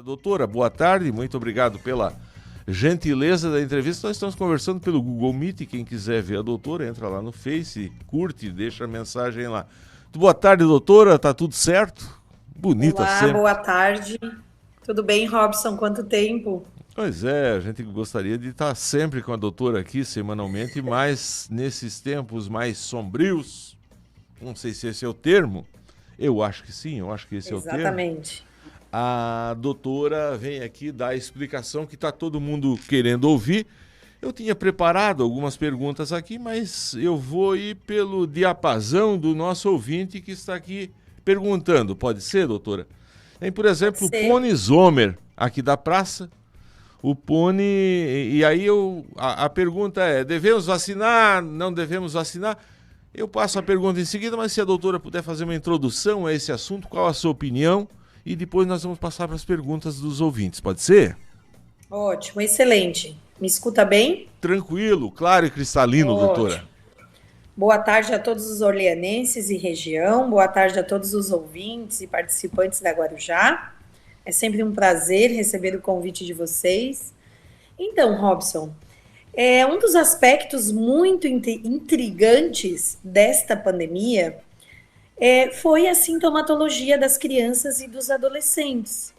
Doutora, boa tarde, muito obrigado pela gentileza da entrevista. Nós estamos conversando pelo Google Meet. Quem quiser ver a doutora, entra lá no Face, curte, deixa a mensagem lá. Boa tarde, doutora, tá tudo certo? Bonita Olá, sempre. boa tarde. Tudo bem, Robson? Quanto tempo? Pois é, a gente gostaria de estar sempre com a doutora aqui semanalmente, mas nesses tempos mais sombrios, não sei se esse é o termo, eu acho que sim, eu acho que esse é o termo. Exatamente. A doutora vem aqui dar a explicação que está todo mundo querendo ouvir. Eu tinha preparado algumas perguntas aqui, mas eu vou ir pelo diapasão do nosso ouvinte que está aqui perguntando. Pode ser, doutora? Tem, por Pode exemplo, o ser. Pony Zomer, aqui da praça. O Pony. E aí a pergunta é: devemos vacinar? Não devemos vacinar? Eu passo a pergunta em seguida, mas se a doutora puder fazer uma introdução a esse assunto, qual a sua opinião? E depois nós vamos passar para as perguntas dos ouvintes, pode ser? Ótimo, excelente. Me escuta bem? Tranquilo, claro e cristalino, doutora. Ótimo. Boa tarde a todos os orleanenses e região. Boa tarde a todos os ouvintes e participantes da Guarujá. É sempre um prazer receber o convite de vocês. Então, Robson, um dos aspectos muito intrigantes desta pandemia foi a sintomatologia das crianças e dos adolescentes,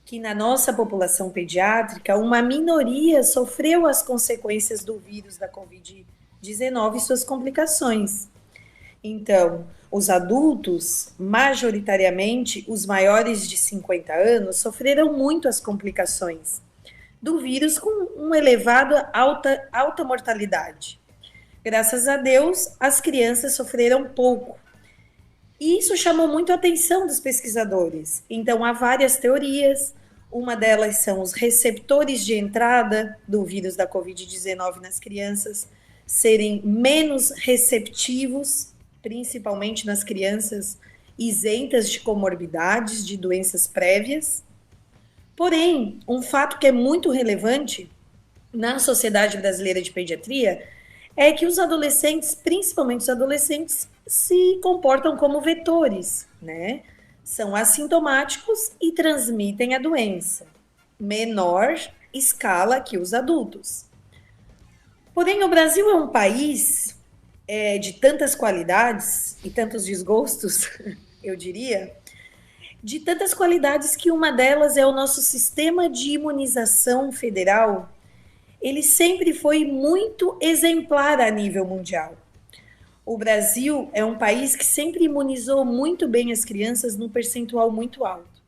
que na nossa população pediátrica, uma minoria sofreu as consequências do vírus da Covid-19 e suas complicações. Então, os adultos, majoritariamente os maiores de 50 anos, sofreram muito as complicações do vírus com uma elevada alta mortalidade. Graças a Deus, as crianças sofreram pouco. E isso chamou muito a atenção dos pesquisadores. Então, há várias teorias. Uma delas são os receptores de entrada do vírus da Covid-19 nas crianças serem menos receptivos, principalmente nas crianças isentas de comorbidades, de doenças prévias. Porém, um fato que é muito relevante na Sociedade Brasileira de Pediatria é que os adolescentes, principalmente os adolescentes, se comportam como vetores, né? São assintomáticos e transmitem a doença. Menor escala que os adultos. Porém, o Brasil é um país de tantas qualidades e tantos desgostos, eu diria, de tantas qualidades que uma delas é o nosso sistema de imunização federal. Ele sempre foi muito exemplar a nível mundial. O Brasil é um país que sempre imunizou muito bem as crianças num percentual muito alto.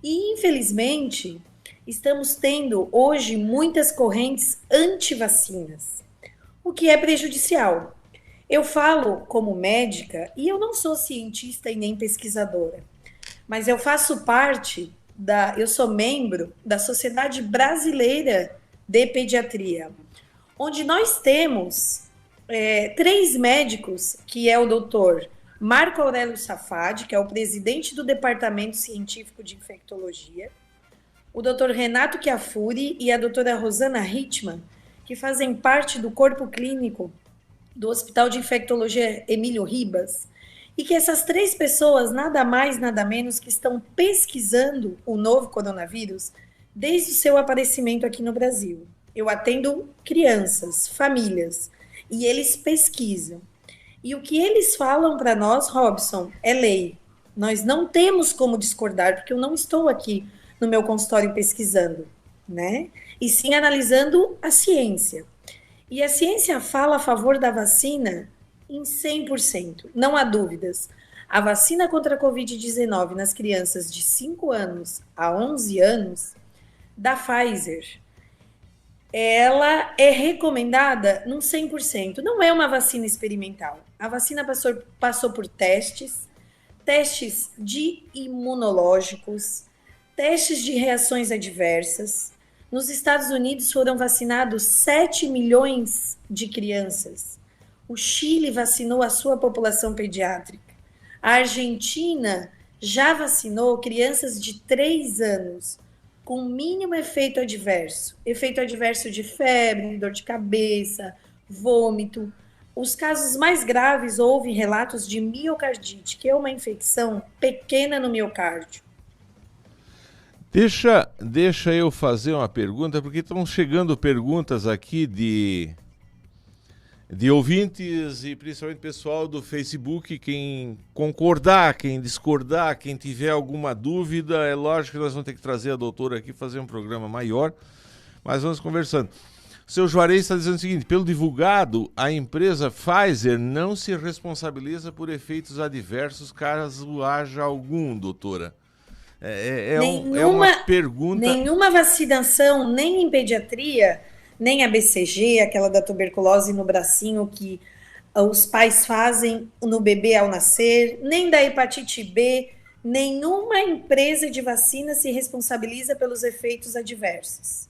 E, infelizmente, estamos tendo hoje muitas correntes anti-vacinas, o que é prejudicial. Eu falo como médica e eu não sou cientista e nem pesquisadora, mas eu faço parte eu sou membro da Sociedade Brasileira de Pediatria, onde nós temos três médicos, que é o doutor Marco Aurélio Safadi, que é o presidente do Departamento Científico de Infectologia, o doutor Renato Chiafuri e a doutora Rosana Hittman, que fazem parte do corpo clínico do Hospital de Infectologia Emílio Ribas, e que essas três pessoas, nada mais, nada menos, que estão pesquisando o novo coronavírus desde o seu aparecimento aqui no Brasil. Eu atendo crianças, famílias, e eles pesquisam. E o que eles falam para nós, Robson, é lei. Nós não temos como discordar, porque eu não estou aqui no meu consultório pesquisando, né? E sim analisando a ciência. E a ciência fala a favor da vacina em 100%, não há dúvidas. A vacina contra a Covid-19 nas crianças de 5 anos a 11 anos, da Pfizer, ela é recomendada num 100%. Não é uma vacina experimental. A vacina passou por testes de imunológicos, testes de reações adversas. Nos Estados Unidos foram vacinados 7 milhões de crianças. O Chile vacinou a sua população pediátrica. A Argentina já vacinou crianças de 3 anos com mínimo efeito adverso de febre, dor de cabeça, vômito. Os casos mais graves houve relatos de miocardite, que é uma infecção pequena no miocárdio. Deixa eu fazer uma pergunta, porque estão chegando perguntas aqui de ouvintes e principalmente pessoal do Facebook. Quem concordar, quem discordar, quem tiver alguma dúvida, é lógico que nós vamos ter que trazer a doutora aqui, fazer um programa maior, mas vamos conversando. O seu Juarez está dizendo o seguinte: pelo divulgado, a empresa Pfizer não se responsabiliza por efeitos adversos caso haja algum, doutora. É uma pergunta... Nenhuma vacinação, nem em pediatria, nem a BCG, aquela da tuberculose no bracinho que os pais fazem no bebê ao nascer, nem da hepatite B, nenhuma empresa de vacina se responsabiliza pelos efeitos adversos.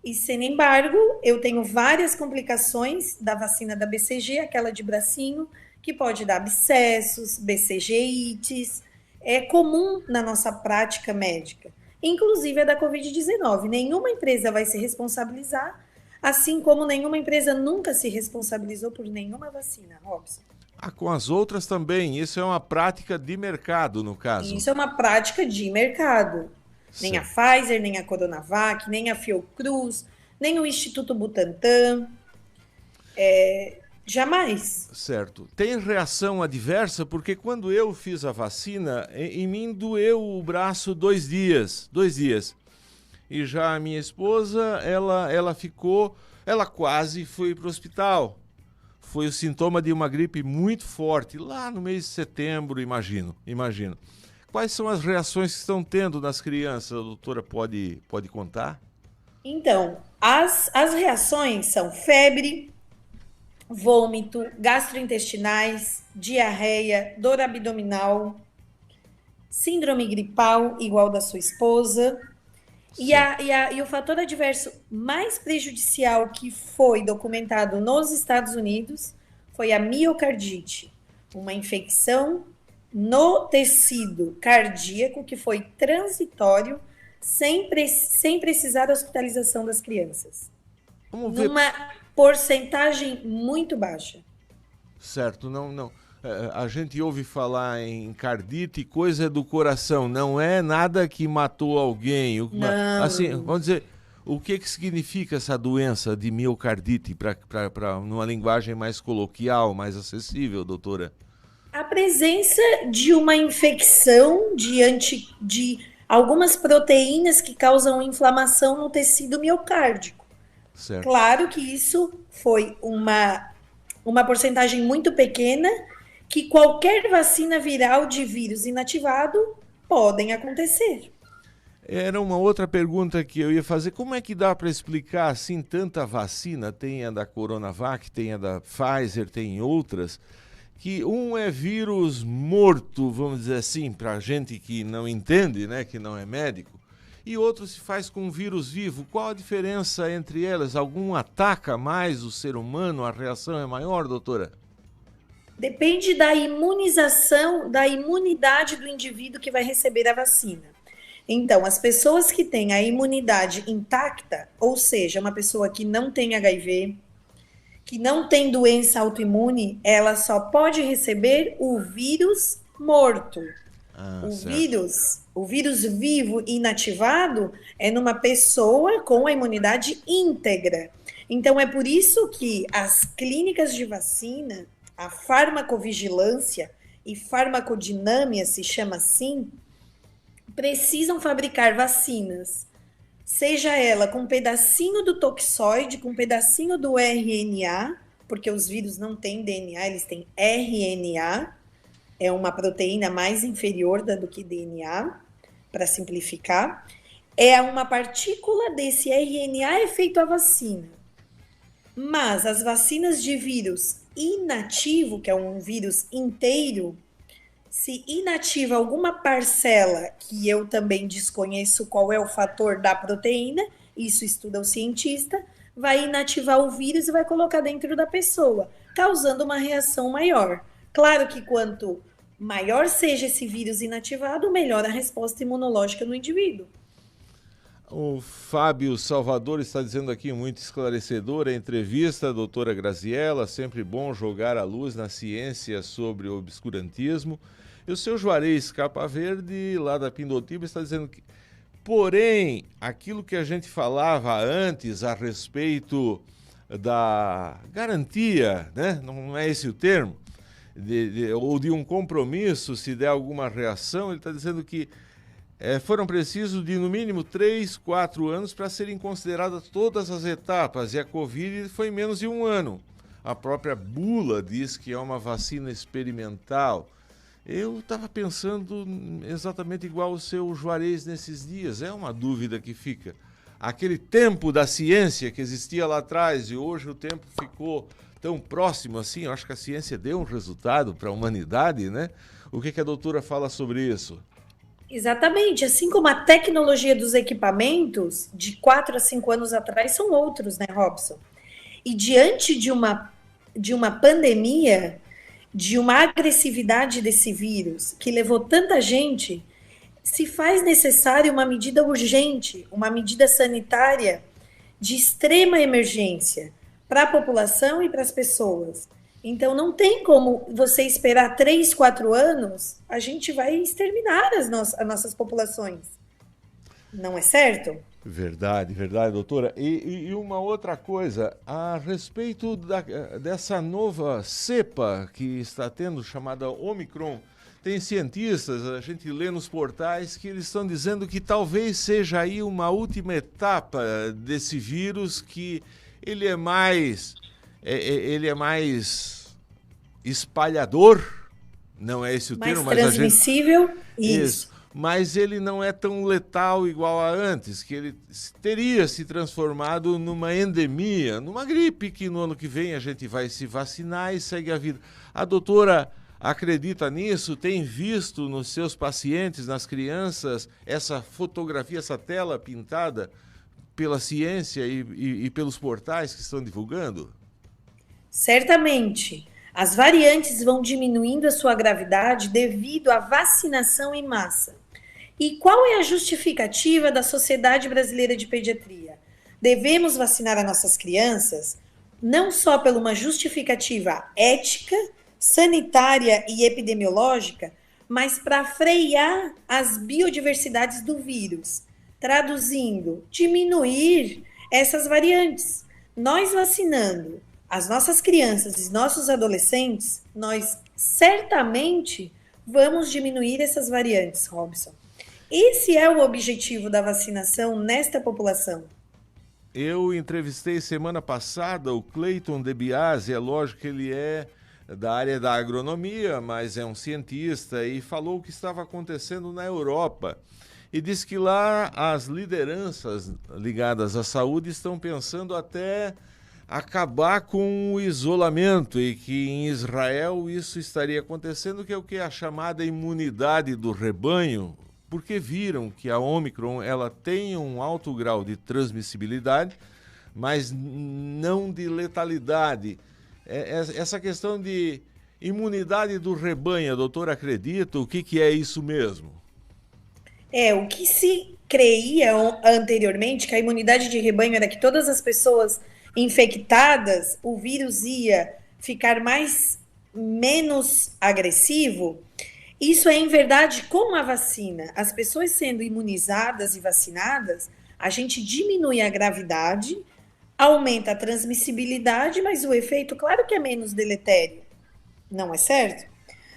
E, sem embargo, eu tenho várias complicações da vacina da BCG, aquela de bracinho, que pode dar abscessos, BCGites. É comum na nossa prática médica, inclusive a da Covid-19. Nenhuma empresa vai se responsabilizar, assim como nenhuma empresa nunca se responsabilizou por nenhuma vacina, Robson. Com as outras também, isso é uma prática de mercado, no caso. Isso é uma prática de mercado. Certo. Nem a Pfizer, nem a Coronavac, nem a Fiocruz, nem o Instituto Butantan. Jamais. Certo. Tem reação adversa? Porque quando eu fiz a vacina, em mim doeu o braço 2 dias. 2 dias. E já a minha esposa, ela quase foi para o hospital. Foi o sintoma de uma gripe muito forte, lá no mês de setembro, imagino. Quais são as reações que estão tendo nas crianças? A doutora pode contar? Então, as reações são febre, vômito, gastrointestinais, diarreia, dor abdominal, síndrome gripal igual da sua esposa. E o fator adverso mais prejudicial que foi documentado nos Estados Unidos foi a miocardite, uma infecção no tecido cardíaco que foi transitório, sem precisar da hospitalização das crianças. Vamos ver. Numa porcentagem muito baixa. Certo, não. A gente ouve falar em cardite, coisa do coração, não é nada que matou alguém. Não. Assim, vamos dizer, o que significa essa doença de miocardite, numa linguagem mais coloquial, mais acessível, doutora? A presença de uma infecção de algumas proteínas que causam inflamação no tecido miocárdico. Certo. Claro que isso foi uma porcentagem muito pequena, que qualquer vacina viral de vírus inativado podem acontecer. Era uma outra pergunta que eu ia fazer. Como é que dá para explicar assim tanta vacina? Tem a da Coronavac, tem a da Pfizer, tem outras, que um é vírus morto, vamos dizer assim, para gente que não entende, né, que não é médico, e outro se faz com um vírus vivo. Qual a diferença entre elas? Algum ataca mais o ser humano? A reação é maior, doutora? Depende da imunização, da imunidade do indivíduo que vai receber a vacina. Então, as pessoas que têm a imunidade intacta, ou seja, uma pessoa que não tem HIV, que não tem doença autoimune, ela só pode receber o vírus morto. O vírus vivo inativado é numa pessoa com a imunidade íntegra. Então, é por isso que as clínicas de vacina, a farmacovigilância e farmacodinâmica, se chama assim, precisam fabricar vacinas, seja ela com um pedacinho do toxoide, com um pedacinho do RNA, porque os vírus não têm DNA, eles têm RNA, é uma proteína mais inferior do que DNA, para simplificar. É uma partícula desse RNA é feito a vacina. Mas as vacinas de vírus inativo, que é um vírus inteiro, se inativa alguma parcela, que eu também desconheço qual é o fator da proteína, isso estuda o cientista, vai inativar o vírus e vai colocar dentro da pessoa, causando uma reação maior. Claro que quanto maior seja esse vírus inativado, melhor a resposta imunológica no indivíduo. O Fábio Salvador está dizendo aqui, muito esclarecedora a entrevista, doutora Graziella, sempre bom jogar a luz na ciência sobre o obscurantismo. E o seu Juarez Capa Verde, lá da Pindotiba, está dizendo que Porém, aquilo que a gente falava antes a respeito da garantia, né? Não é esse o termo, ou de um compromisso, se der alguma reação, ele está dizendo que foram precisos de no mínimo 3, 4 anos para serem consideradas todas as etapas, e a Covid foi menos de 1 ano. A própria bula diz que é uma vacina experimental. Eu estava pensando exatamente igual o seu Juarez nesses dias, é uma dúvida que fica. Aquele tempo da ciência que existia lá atrás e hoje o tempo ficou tão próximo assim, eu acho que a ciência deu um resultado para a humanidade, né? O que a doutora fala sobre isso? Exatamente, assim como a tecnologia dos equipamentos de 4 a 5 anos atrás são outros, né, Robson? E diante de uma pandemia, de uma agressividade desse vírus que levou tanta gente, se faz necessário uma medida urgente, uma medida sanitária de extrema emergência para a população e para as pessoas. Então, não tem como você esperar 3, 4 anos, a gente vai exterminar as nossas populações. Não é certo? Verdade, doutora. E uma outra coisa, a respeito dessa nova cepa que está tendo, chamada Omicron, tem cientistas, a gente lê nos portais, que eles estão dizendo que talvez seja aí uma última etapa desse vírus, que ele é mais espalhador, não é esse o termo, mas transmissível, isso. Mas ele não é tão letal igual a antes, que ele teria se transformado numa endemia, numa gripe que no ano que vem a gente vai se vacinar e segue a vida. A doutora acredita nisso? Tem visto nos seus pacientes, nas crianças, essa fotografia, essa tela pintada pela ciência e pelos portais que estão divulgando? Certamente. As variantes vão diminuindo a sua gravidade devido à vacinação em massa. E qual é a justificativa da Sociedade Brasileira de Pediatria? Devemos vacinar as nossas crianças não só por uma justificativa ética, sanitária e epidemiológica, mas para frear as biodiversidades do vírus, traduzindo, diminuir essas variantes. Nós vacinando as nossas crianças e nossos adolescentes, nós certamente vamos diminuir essas variantes, Robson. Esse é o objetivo da vacinação nesta população. Eu entrevistei semana passada o Cleiton De Biasi, é lógico que ele é da área da agronomia, mas é um cientista, e falou o que estava acontecendo na Europa. E disse que lá as lideranças ligadas à saúde estão pensando até acabar com o isolamento, e que em Israel isso estaria acontecendo, que é o que é a chamada imunidade do rebanho, porque viram que a Omicron ela tem um alto grau de transmissibilidade, mas não de letalidade. Essa questão de imunidade do rebanho, a doutora acredita? O que é isso mesmo? O que se creia anteriormente, que a imunidade de rebanho era que todas as pessoas infectadas, o vírus ia ficar menos agressivo. Isso é em verdade com a vacina. As pessoas sendo imunizadas e vacinadas, a gente diminui a gravidade, aumenta a transmissibilidade, mas o efeito, claro que é menos deletério. Não é certo?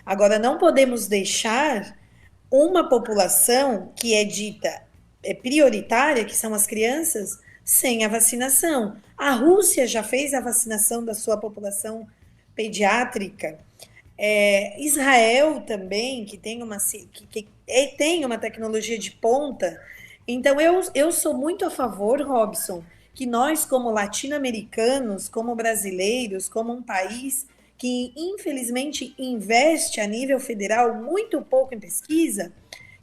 Agora, não podemos deixar uma população que é dita prioritária, que são as crianças, sem a vacinação. A Rússia já fez a vacinação da sua população pediátrica. Israel também, que tem uma tecnologia de ponta. Então, eu sou muito a favor, Robson, que nós, como latino-americanos, como brasileiros, como um país que, infelizmente, investe a nível federal muito pouco em pesquisa,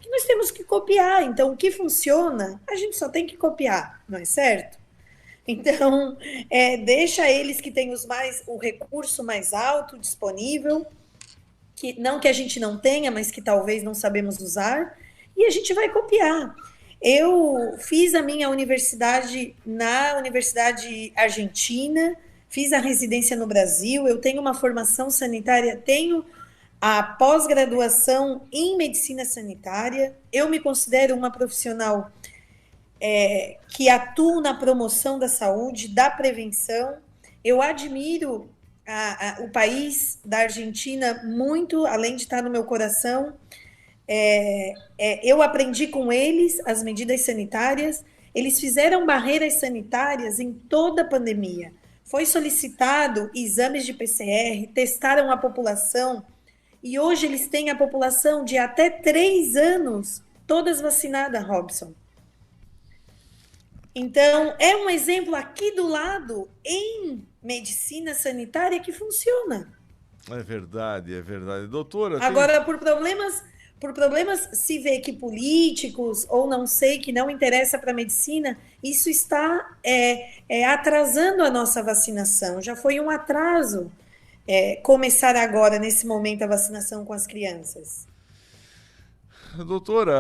que nós temos que copiar. Então, o que funciona, a gente só tem que copiar, não é certo? Então, deixa eles que têm o recurso mais alto disponível, que não que a gente não tenha, mas que talvez não sabemos usar, e a gente vai copiar. Eu fiz a minha universidade na Universidade Argentina, fiz a residência no Brasil, eu tenho uma formação sanitária, tenho a pós-graduação em medicina sanitária, eu me considero uma profissional que atuam na promoção da saúde, da prevenção. Eu admiro o país da Argentina muito, além de estar no meu coração. Eu aprendi com eles as medidas sanitárias. Eles fizeram barreiras sanitárias em toda a pandemia. Foi solicitado exames de PCR, testaram a população, e hoje eles têm a população de até 3 anos, todas vacinadas, Robson. Então, é um exemplo aqui do lado, em medicina sanitária, que funciona. É verdade, é verdade. Doutora, Agora, por problemas se vê que políticos, ou não sei, que não interessa para a medicina, isso está atrasando a nossa vacinação. Já foi um atraso começar agora, nesse momento, a vacinação com as crianças. Doutora,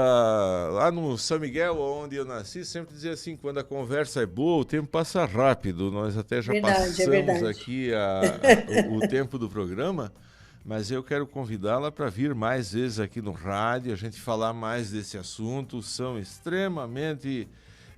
lá no São Miguel, onde eu nasci, sempre dizia assim, quando a conversa é boa, o tempo passa rápido. Nós até já passamos aqui o tempo do programa, mas eu quero convidá-la para vir mais vezes aqui no rádio, a gente falar mais desse assunto. São extremamente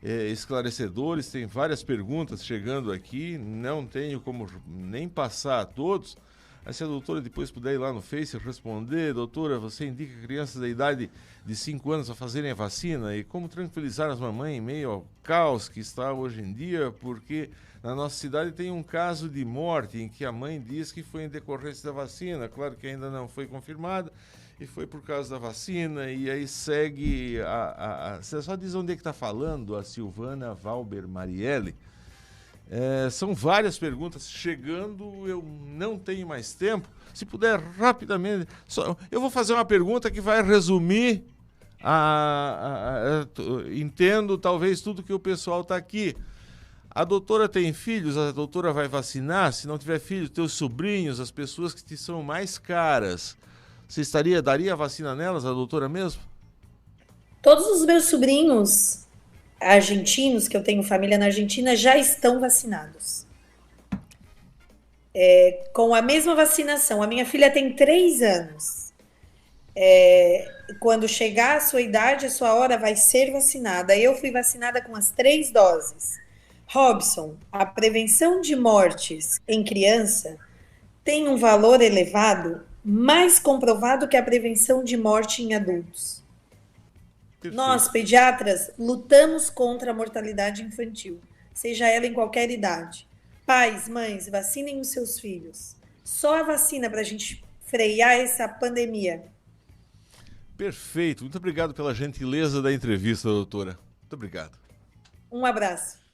esclarecedores, tem várias perguntas chegando aqui, não tenho como nem passar a todos. Aí se a doutora depois puder ir lá no Face responder, doutora, você indica crianças da idade de 5 anos a fazerem a vacina, e como tranquilizar as mamães em meio ao caos que está hoje em dia, porque na nossa cidade tem um caso de morte em que a mãe diz que foi em decorrência da vacina, claro que ainda não foi confirmada, e foi por causa da vacina, e aí segue você só diz onde é que está falando, a Silvana Valber Marielle. São várias perguntas chegando, eu não tenho mais tempo. Se puder rapidamente, eu vou fazer uma pergunta que vai resumir, entendo talvez tudo que o pessoal está aqui. A doutora tem filhos, a doutora vai vacinar? Se não tiver filhos, teus sobrinhos, as pessoas que te são mais caras, você daria a vacina nelas, a doutora mesmo? Todos os meus sobrinhos argentinos, que eu tenho família na Argentina, já estão vacinados. Com a mesma vacinação. A minha filha tem 3 anos. Quando chegar a sua idade, a sua hora vai ser vacinada. Eu fui vacinada com as 3 doses. Robson, a prevenção de mortes em criança tem um valor elevado, mais comprovado que a prevenção de morte em adultos. Perfeito. Nós, pediatras, lutamos contra a mortalidade infantil, seja ela em qualquer idade. Pais, mães, vacinem os seus filhos. Só a vacina para a gente frear essa pandemia. Perfeito. Muito obrigado pela gentileza da entrevista, doutora. Muito obrigado. Um abraço.